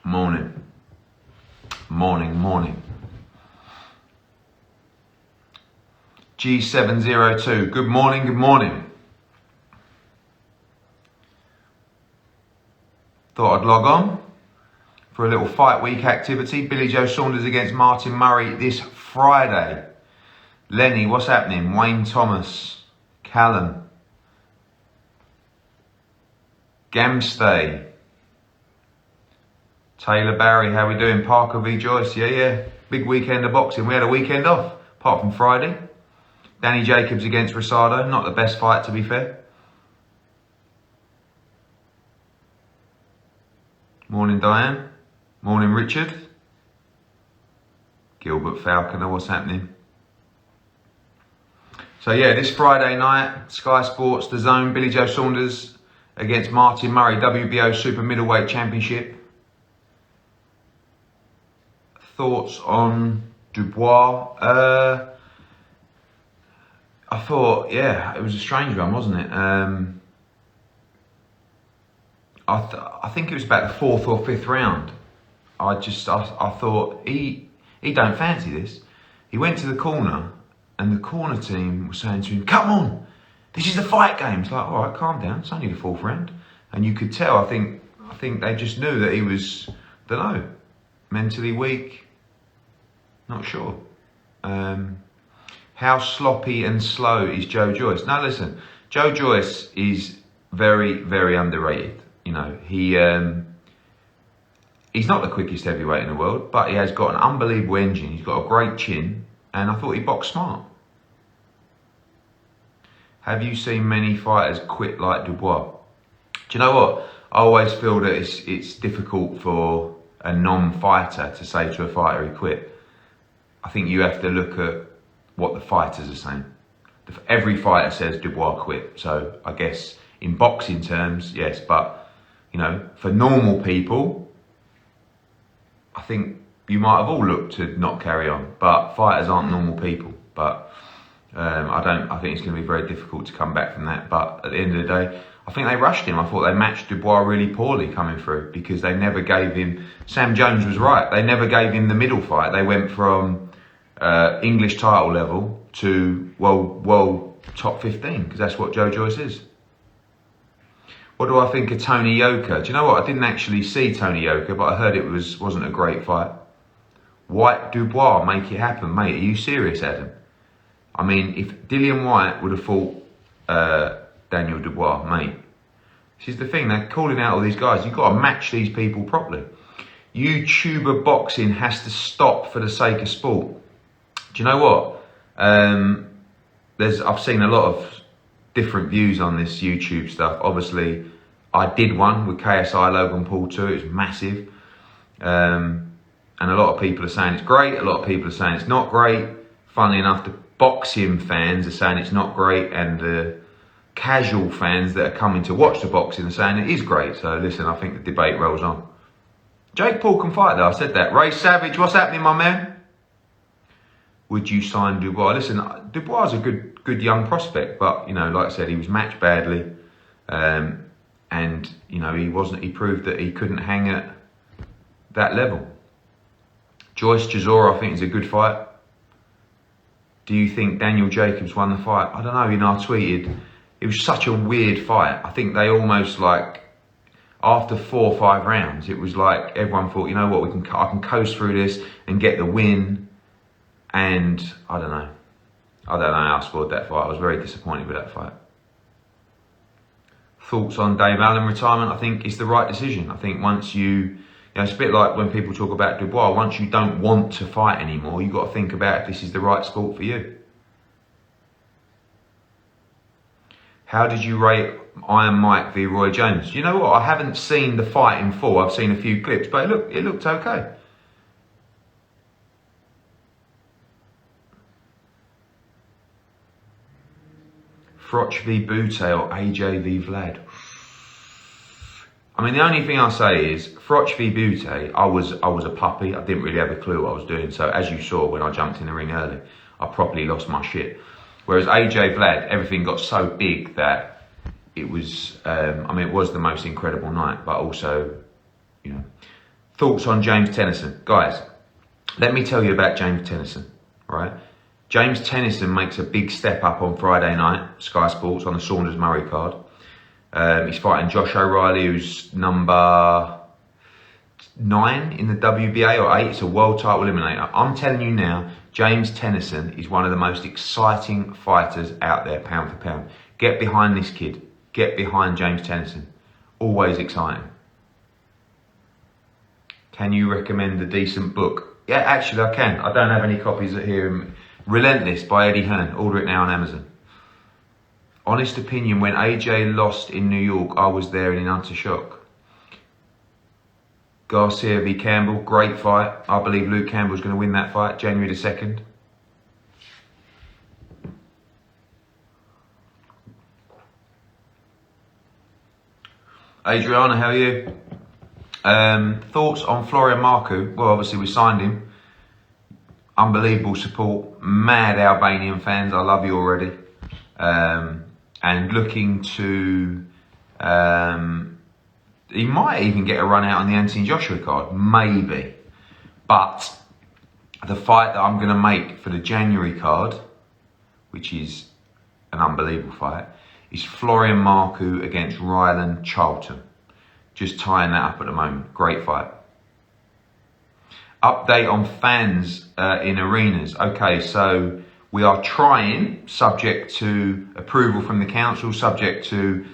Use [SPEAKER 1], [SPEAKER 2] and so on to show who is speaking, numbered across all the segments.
[SPEAKER 1] Morning. Morning. G702, good morning. Thought I'd log on for a little fight week activity. Billy Joe Saunders against Martin Murray this Friday. Lenny, what's happening? Wayne Thomas, Callum, Gamstay, Taylor Barry, how we doing? Parker v Joyce, yeah. Big weekend of boxing. We had a weekend off, apart from Friday. Danny Jacobs against Rosado, not the best fight to be fair. Morning Diane, morning Richard. Gilbert Falconer, what's happening? So yeah, this Friday night, Sky Sports, The Zone, Billy Joe Saunders against Martin Murray, WBO Super Middleweight Championship. Thoughts on Dubois? I thought, yeah, it was a strange one, wasn't it? I think it was about the 4th or 5th round. I thought he don't fancy this. He went to the corner, and the corner team was saying to him, "Come on, this is the fight game." It's like, all right, calm down. It's only the 4th round, and you could tell. I think they just knew that he was, don't know, mentally weak. Not sure. How sloppy and slow is Joe Joyce? Now listen, Joe Joyce is very, very underrated. You know, he's not the quickest heavyweight in the world, but he has got an unbelievable engine. He's got a great chin, and I thought he boxed smart. Have you seen many fighters quit like Dubois? Do you know what? I always feel that it's difficult for a non-fighter to say to a fighter he quit. I think you have to look at what the fighters are saying. Every fighter says Dubois quit. So I guess in boxing terms, yes. But, you know, for normal people, I think you might have all looked to not carry on. But fighters aren't normal people. But I think it's going to be very difficult to come back from that. But at the end of the day, I think they rushed him. I thought they matched Dubois really poorly coming through because they never gave him... Sam Jones was right. They never gave him the middle fight. They went from English title level to world top 15 because that's what Joe Joyce is. What do I think of Tony Yoka? Do you know what? I didn't actually see Tony Yoka, but I heard it wasn't a great fight. White Dubois, make it happen, mate. Are you serious, Adam? I mean, if Dillian White would have fought Daniel Dubois, mate. This is the thing, they're calling out all these guys. You've got to match these people properly. YouTuber boxing has to stop for the sake of sport. Do you know what? I've seen a lot of different views on this YouTube stuff. Obviously, I did one with KSI Logan Paul too. It was massive. And a lot of people are saying it's great. A lot of people are saying it's not great. Funnily enough, the boxing fans are saying it's not great. And the casual fans that are coming to watch the boxing are saying it is great. So listen, I think the debate rolls on. Jake Paul can fight though. I said that. Ray Savage, what's happening, my man? Would you sign Dubois? Listen, Dubois is a good young prospect, but you know, like I said, he was matched badly, and you know, he proved that he couldn't hang at that level. Joyce Chisora, I think, is a good fight. Do you think Daniel Jacobs won the fight? I don't know. You know, I tweeted it was such a weird fight. I think they almost like after 4 or 5 rounds, it was like everyone thought, you know what, I can coast through this and get the win. And I don't know how I scored that fight. I was very disappointed with that fight. Thoughts on Dave Allen retirement? I think it's the right decision. I think once you know, it's a bit like when people talk about Dubois. Once you don't want to fight anymore, you've got to think about if this is the right sport for you. How did you rate Iron Mike v Roy Jones? You know what? I haven't seen the fight in full. I've seen a few clips, but it looked okay. Froch v Bute or AJ v Vlad? I mean, the only thing I'll say is, Froch v Bute, I was a puppy. I didn't really have a clue what I was doing. So as you saw when I jumped in the ring early, I properly lost my shit. Whereas AJ Vlad, everything got so big that it was, I mean, it was the most incredible night, but also, you know, Thoughts on James Tennyson. Guys, let me tell you about James Tennyson, right? James Tennyson makes a big step up on Friday night, Sky Sports, on the Saunders Murray card. He's fighting Josh O'Reilly, who's number 9 in the WBA or 8. It's a world title eliminator. I'm telling you now, James Tennyson is one of the most exciting fighters out there, pound for pound. Get behind this kid. Get behind James Tennyson. Always exciting. Can you recommend a decent book? Yeah, actually I can. I don't have any copies here. Relentless by Eddie Hearn. Order it now on Amazon. Honest opinion, when AJ lost in New York, I was there in utter shock. Garcia v Campbell, great fight. I believe Luke Campbell's going to win that fight, January the 2nd. Adriana, how are you? Thoughts on Florian Marku? Well, obviously we signed him. Unbelievable support. Mad Albanian fans. I love you already. And looking to... he might even get a run out on the Anthony Joshua card. Maybe. But the fight that I'm going to make for the January card, which is an unbelievable fight, is Florian Marku against Ryland Charlton. Just tying that up at the moment. Great fight. Update on fans in arenas. Okay, so we are trying, subject to approval from the council, subject to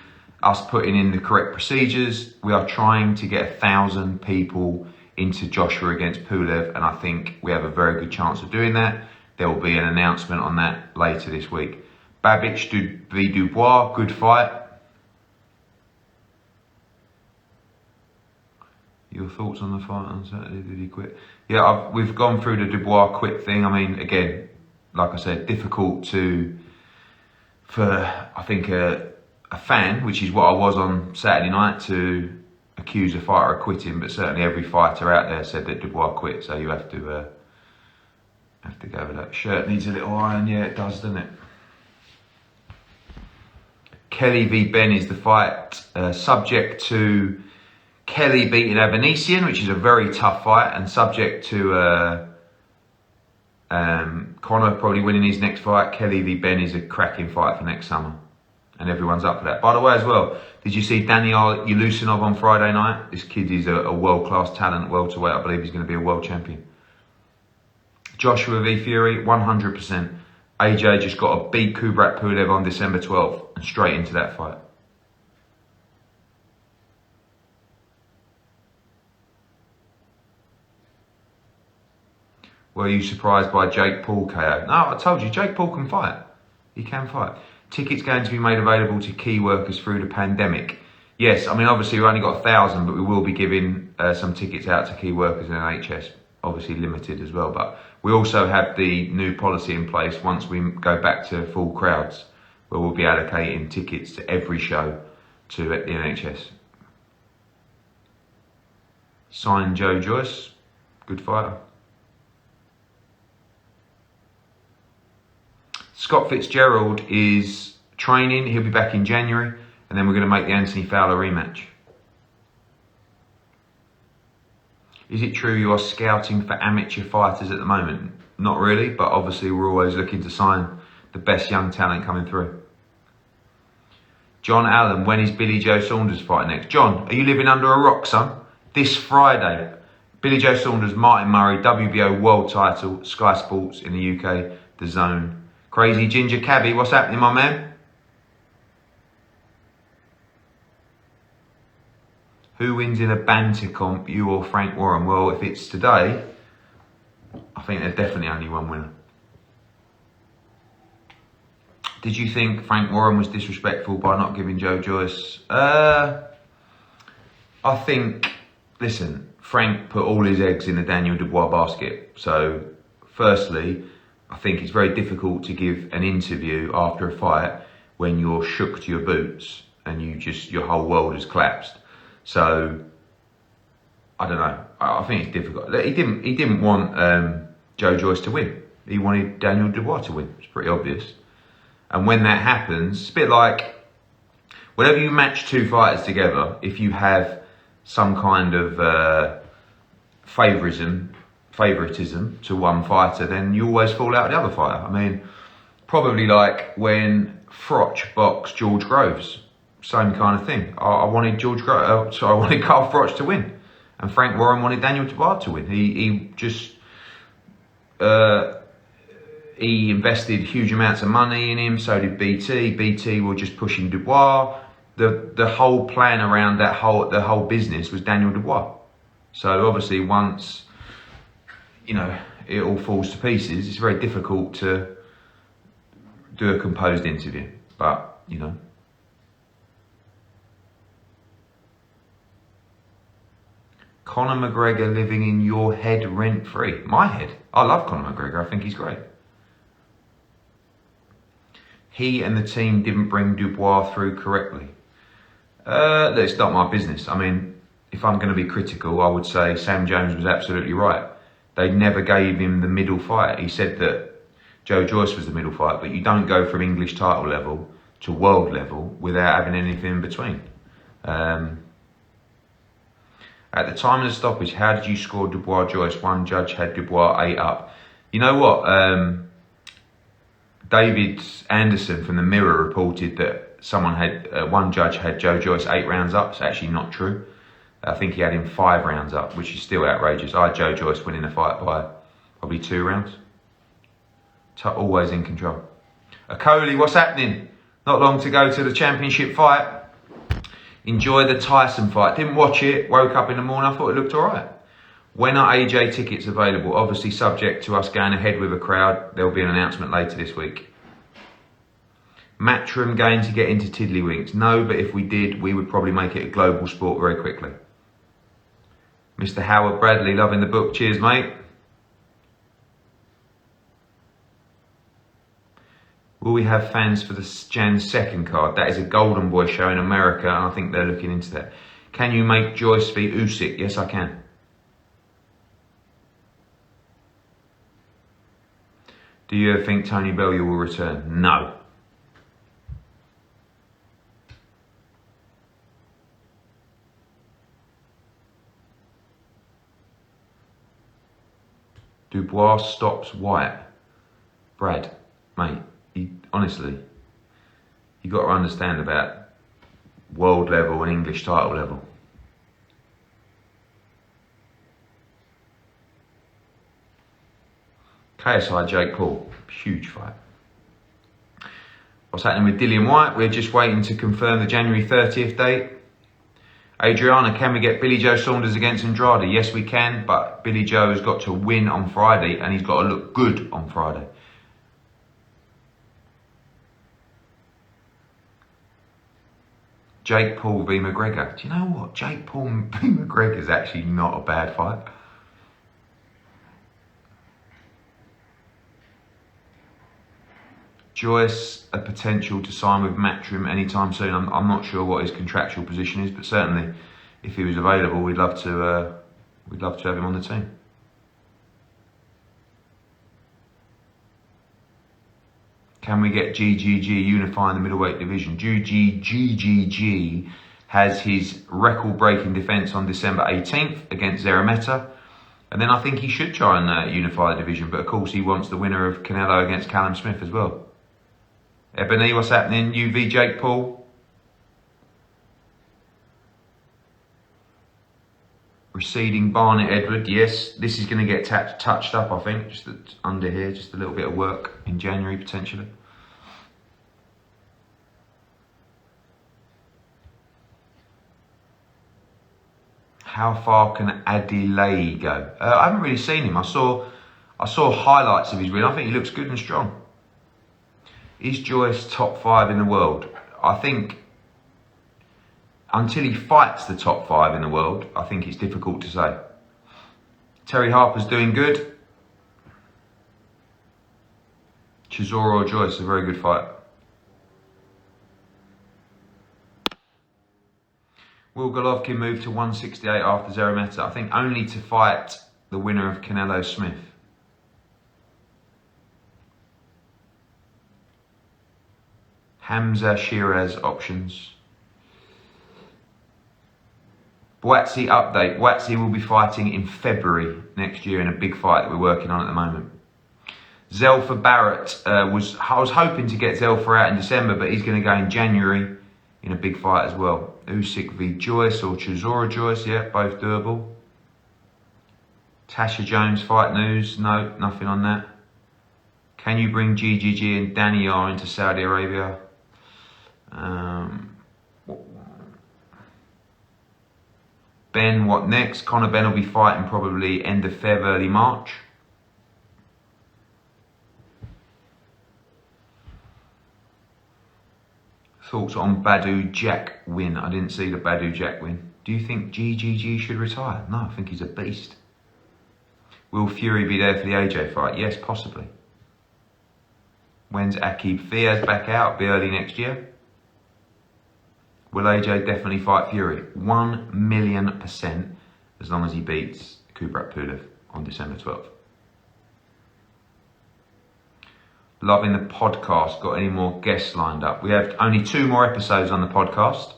[SPEAKER 1] us putting in the correct procedures, we are trying to get 1,000 people into Joshua against Pulev, and I think we have a very good chance of doing that. There will be an announcement on that later this week. Babic v Dubois, good fight. Your thoughts on the fight on Saturday? Did he quit? Yeah, we've gone through the Dubois quit thing. I mean, again, like I said, difficult for I think a fan, which is what I was on Saturday night, to accuse a fighter of quitting. But certainly every fighter out there said that Dubois quit. So you have to go with that. Shirt needs a little iron. Yeah, it does, doesn't it? Kelly v Ben is the fight, subject to Kelly beating Avanesian, which is a very tough fight, and subject to Conor probably winning his next fight. Kelly v Ben is a cracking fight for next summer, and everyone's up for that. By the way, as well, did you see Daniel Ulusinov on Friday night? This kid is a world-class talent, welterweight. I believe he's going to be a world champion. Joshua v Fury, 100%. AJ just got to beat Kubrat Pulev on December 12th and straight into that fight. Were you surprised by Jake Paul KO? No, I told you, Jake Paul can fight. He can fight. Tickets going to be made available to key workers through the pandemic. Yes, I mean, obviously we've only got 1,000, but we will be giving some tickets out to key workers in NHS. Obviously limited as well, but we also have the new policy in place once we go back to full crowds, where we'll be allocating tickets to every show to the NHS. Sign Joe Joyce, good fighter. Scott Fitzgerald is training, he'll be back in January, and then we're going to make the Anthony Fowler rematch. Is it true you are scouting for amateur fighters at the moment? Not really, but obviously we're always looking to sign the best young talent coming through. John Allen, when is Billy Joe Saunders fighting next? John, are you living under a rock, son? This Friday, Billy Joe Saunders, Martin Murray, WBO world title, Sky Sports in the UK, The Zone. Crazy Ginger Cabby, what's happening, my man? Who wins in a banter comp, you or Frank Warren? Well, if it's today, I think there's definitely only one winner. Did you think Frank Warren was disrespectful by not giving Joe Joyce? I think, listen, Frank put all his eggs in the Daniel Dubois basket. So, firstly, I think it's very difficult to give an interview after a fight when you're shook to your boots and your whole world has collapsed. So, I don't know. I think it's difficult. He didn't want Joe Joyce to win. He wanted Daniel Dubois to win. It's pretty obvious. And when that happens, it's a bit like whenever you match two fighters together, if you have some kind of favoritism to one fighter, then you always fall out with the other fighter. I mean, probably like when Froch boxed George Groves, same kind of thing. I wanted I wanted Carl Froch to win, and Frank Warren wanted Daniel Dubois to win. He invested huge amounts of money in him. So did BT. BT were just pushing Dubois. The whole plan around the whole business was Daniel Dubois. So obviously once, you know, it all falls to pieces, it's very difficult to do a composed interview. But, you know. Conor McGregor living in your head rent-free. My head. I love Conor McGregor. I think he's great. He and the team didn't bring Dubois through correctly. It's not my business. I mean, if I'm going to be critical, I would say Sam Jones was absolutely right. They never gave him the middle fight. He said that Joe Joyce was the middle fight, but you don't go from English title level to world level without having anything in between. At the time of the stoppage, how did you score Dubois Joyce? One judge had Dubois 8 up. You know what? David Anderson from the Mirror reported that one judge had Joe Joyce 8 rounds up. It's actually not true. I think he had him 5 rounds up, which is still outrageous. I had Joe Joyce winning the fight by probably 2 rounds. Always in control. Coley, what's happening? Not long to go to the championship fight. Enjoy the Tyson fight. Didn't watch it. Woke up in the morning. I thought it looked all right. When are AJ tickets available? Obviously subject to us going ahead with a crowd. There will be an announcement later this week. Matchroom going to get into Tiddlywinks? No, but if we did, we would probably make it a global sport very quickly. Mr. Howard Bradley, loving the book. Cheers, mate. Will we have fans for the Jan 2nd card? That is a Golden Boy show in America, and I think they're looking into that. Can you make Joyce v Usyk? Yes, I can. Do you ever think Tony Bellew will return? No. Dubois stops White. Brad, mate, honestly, you got to understand about world level and English title level. KSI Jake Paul, huge fight. What's happening with Dillian White? We're just waiting to confirm the January 30th date. Adriana, can we get Billy Joe Saunders against Andrade? Yes, we can, but Billy Joe has got to win on Friday and he's got to look good on Friday. Jake Paul v McGregor. Do you know what? Jake Paul v McGregor is actually not a bad fight. Joyce, a potential to sign with Matchroom anytime soon. I'm not sure what his contractual position is, but certainly if he was available, we'd love to have him on the team. Can we get GGG unifying the middleweight division? GGG has his record-breaking defence on December 18th against Zerameta. And then I think he should try and unify the division. But of course, he wants the winner of Canelo against Callum Smith as well. Ebony, what's happening? UV Jake Paul. Receding Barnett Edward. Yes, this is going to get touched up, I think. Just under here, just a little bit of work in January potentially. How far can Adelaide go? I haven't really seen him. I saw highlights of his win. I think he looks good and strong. Is Joyce top 5 in the world? I think until he fights the top 5 in the world, I think it's difficult to say. Terry Harper's doing good. Chisora or Joyce, a very good fight. Will Golovkin move to 168 after Zerameta? I think only to fight the winner of Canelo Smith. Hamza Shiraz options. Boazzi update. Boazzi will be fighting in February next year in a big fight that we're working on at the moment. Zelfa Barrett, I was hoping to get Zelfa out in December, but he's going to go in January in a big fight as well. Usyk v Joyce or Chisora Joyce, yeah, both doable. Tasha Jones fight news, no, nothing on that. Can you bring GGG and Danny R into Saudi Arabia? Ben, what next? Conor Ben will be fighting probably end of Feb, early March. Thoughts on Badou Jack win? I didn't see the Badou Jack win. Do you think GGG should retire? No, I think he's a beast. Will Fury be there for the AJ fight? Yes, possibly. When's Aqib Fiaz back out? Be early next year. Will AJ definitely fight Fury? 1,000,000% as long as he beats Kubrat Pulev on December 12th. Loving the podcast. Got any more guests lined up? We have only 2 more episodes on the podcast.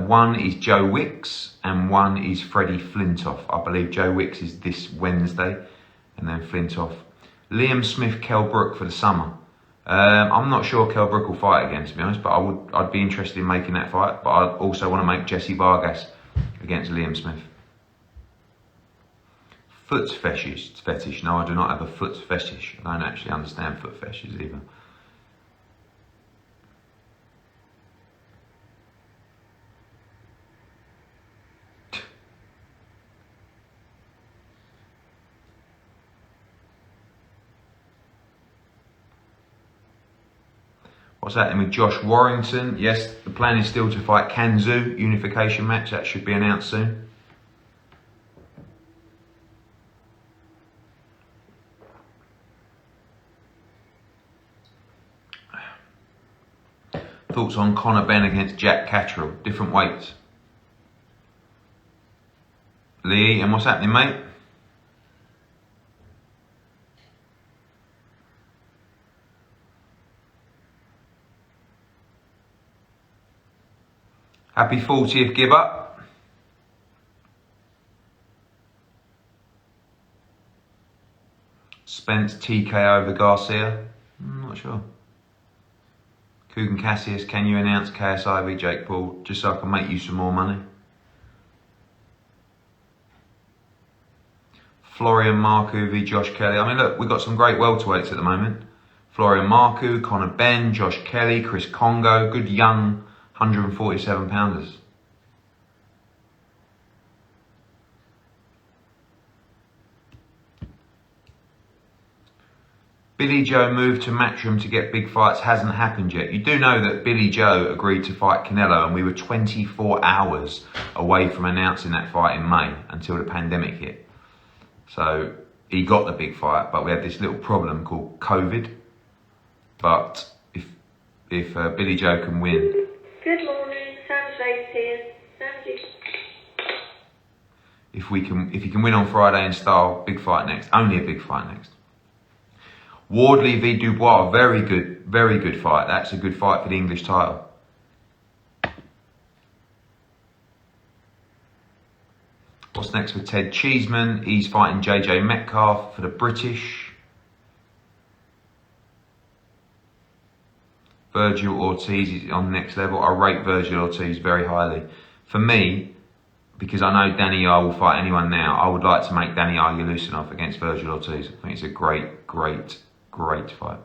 [SPEAKER 1] One is Joe Wicks and one is Freddie Flintoff. I believe Joe Wicks is this Wednesday and then Flintoff. Liam Smith, Kell Brook for the summer. I'm not sure Kell Brook will fight again, to be honest, but I'd be interested in making that fight. But I also want to make Jesse Vargas against Liam Smith. Foot fetish. No, I do not have a foot fetish. I don't actually understand foot fetishes either. What's happening with Josh Warrington? Yes, the plan is still to fight Kanzu, unification match. That should be announced soon. Thoughts on Conor Ben against Jack Catterall? Different weights. Lee, and what's happening, mate? Happy 40th, Gibber. Spence TKO over Garcia. I'm not sure. Kugan Cassius, can you announce KSI v Jake Paul just so I can make you some more money? Florian Marku v Josh Kelly. I mean, look, we've got some great welterweights at the moment. Florian Marku, Conor Ben, Josh Kelly, Chris Congo, good young 147 pounders. Billy Joe moved to Matchroom to get big fights. Hasn't happened yet. You do know that Billy Joe agreed to fight Canelo and we were 24 hours away from announcing that fight in May until the pandemic hit. So he got the big fight, but we had this little problem called COVID. But if Billy Joe can win.
[SPEAKER 2] Good morning, Sam's Vegas here.
[SPEAKER 1] If he can win on Friday in style, big fight next. Only a big fight next. Wardley v Dubois, very good fight. That's a good fight for the English title. What's next with Ted Cheeseman? He's fighting JJ Metcalf for the British. Virgil Ortiz is on next level. I rate Virgil Ortiz very highly. For me, because I know Danny R will fight anyone now, I would like to make Danny R Yulusinov against Virgil Ortiz. I think it's a great fight.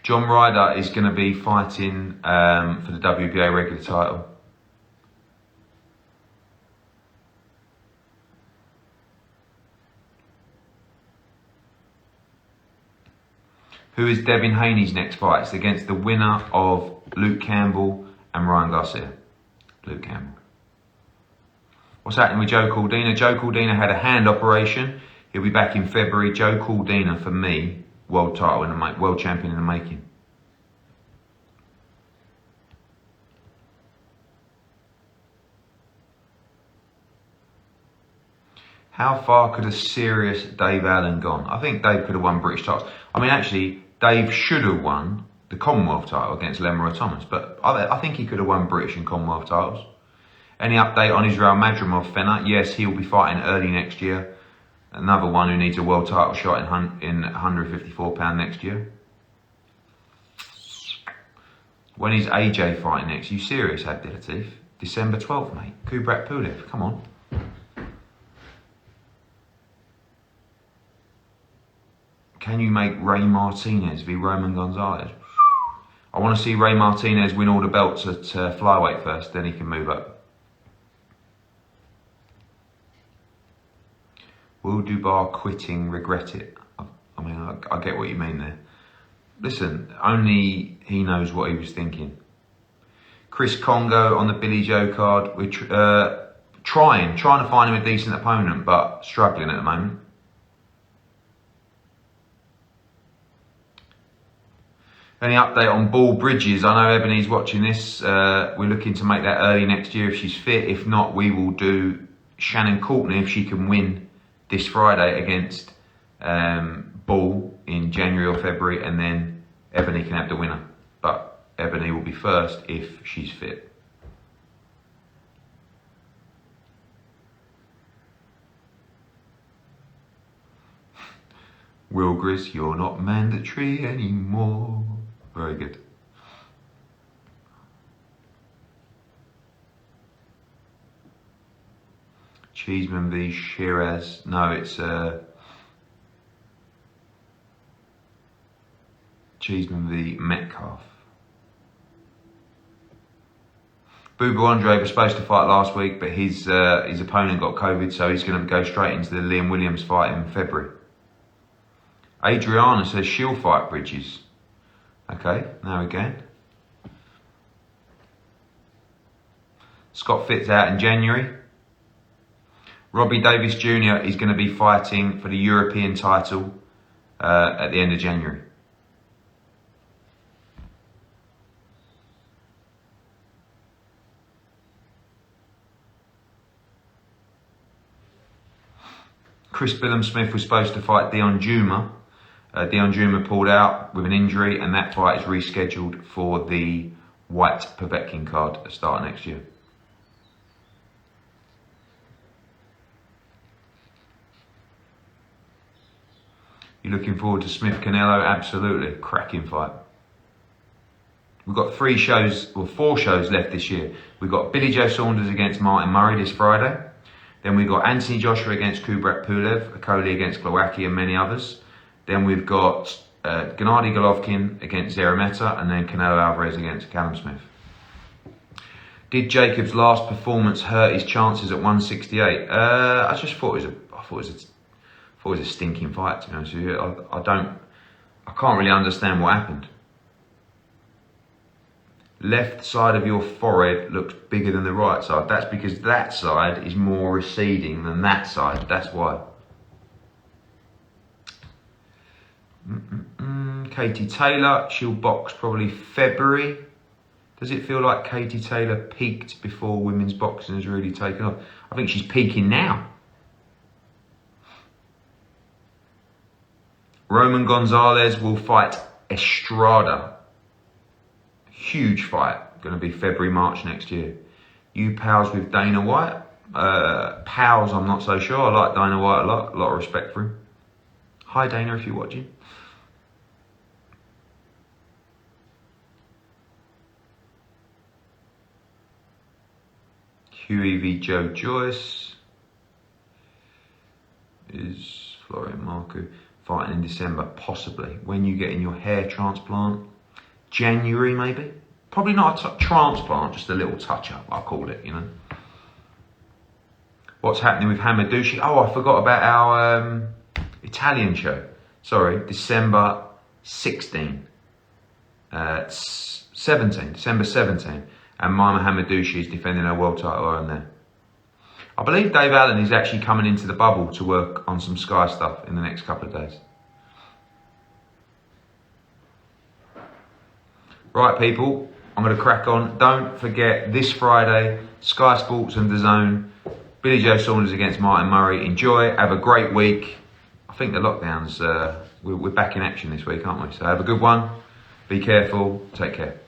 [SPEAKER 1] John Ryder is going to be fighting for the WBA regular title. Who is Devin Haney's next fight? It's against the winner of Luke Campbell and Ryan Garcia. Luke Campbell. What's happening with Joe Caldina? Joe Caldina had a hand operation. He'll be back in February. Joe Caldina, for me, world title in the world champion in the making. How far could a serious Dave Allen gone? I think Dave could have won British titles. I mean, actually, Dave should have won the Commonwealth title against Lemuel Thomas, but I think he could have won British and Commonwealth titles. Any update on Israel Madrimov Fenner? Yes, he'll be fighting early next year. Another one who needs a world title shot in 154 pound next year. When is AJ fighting next? You serious, Abdelatif? December 12th, mate. Kubrat Pulev, come on. Can you make Ray Martinez v Roman Gonzalez? I want to see Ray Martinez win all the belts at flyweight first, then he can move up. Will Dubois quitting regret it? I mean, I get what you mean there. Listen, only he knows what he was thinking. Chris Congo on the Billy Joe card. We're trying to find him a decent opponent, but struggling at the moment. Any update on Ball Bridges? I know Ebony's watching this. We're looking to make that early next year if she's fit. If not, we will do Shannon Courtney if she can win this Friday against Ball in January or February, and then Ebony can have the winner. But Ebony will be first if she's fit. Will Grizz, you're not mandatory anymore. Very good. Cheeseman v Shiraz. No, it's Cheeseman v Metcalf. Booba Andre was supposed to fight last week, but his opponent got COVID, so he's going to go straight into the Liam Williams fight in February. Adriana says she'll fight Bridges. Okay, now again. Scott Fitt's out in January. Robbie Davis Jr. is going to be fighting for the European title at the end of January. Chris Billam-Smith was supposed to fight Dion Juma. Dion Juma pulled out with an injury, and that fight is rescheduled for the White Povetkin card at the start of next year. You looking forward to Smith Canelo? Absolutely, cracking fight. We've got 4 shows left this year. We've got Billy Joe Saunders against Martin Murray this Friday. Then we've got Anthony Joshua against Kubrat Pulev, Akoli against Glowacki, and many others. Then we've got Gennady Golovkin against Zerameta, and then Canelo Alvarez against Callum Smith. Did Jacob's last performance hurt his chances at 168? I just thought it was a stinking fight, to be honest with you. I can't really understand what happened. Left side of your forehead looks bigger than the right side. That's because that side is more receding than that side. That's why. Katie Taylor, she'll box probably February. Does it feel like Katie Taylor peaked before women's boxing has really taken off? I think she's peaking now. Roman Gonzalez will fight Estrada. Huge fight. Going to be February, March next year. You pals with Dana White? Pals, I'm not so sure. I like Dana White a lot of respect for him. Hi Dana, if you're watching. Huey v Joe Joyce. Is Florian Marco fighting in December? Possibly. When you get in your hair transplant? January maybe? Probably not a transplant, just a little touch up, I'll call it, you know. What's happening with Hamadushi? Oh, I forgot about our Italian show. Sorry, December 16. 17, December 17. And Mama Hamadushi is defending her world title on there. I believe Dave Allen is actually coming into the bubble to work on some Sky stuff in the next couple of days. Right, people, I'm going to crack on. Don't forget, this Friday, Sky Sports and DAZN, Billy Joe Saunders against Martin Murray. Enjoy, have a great week. I think the lockdowns, we're back in action this week, aren't we? So have a good one, be careful, take care.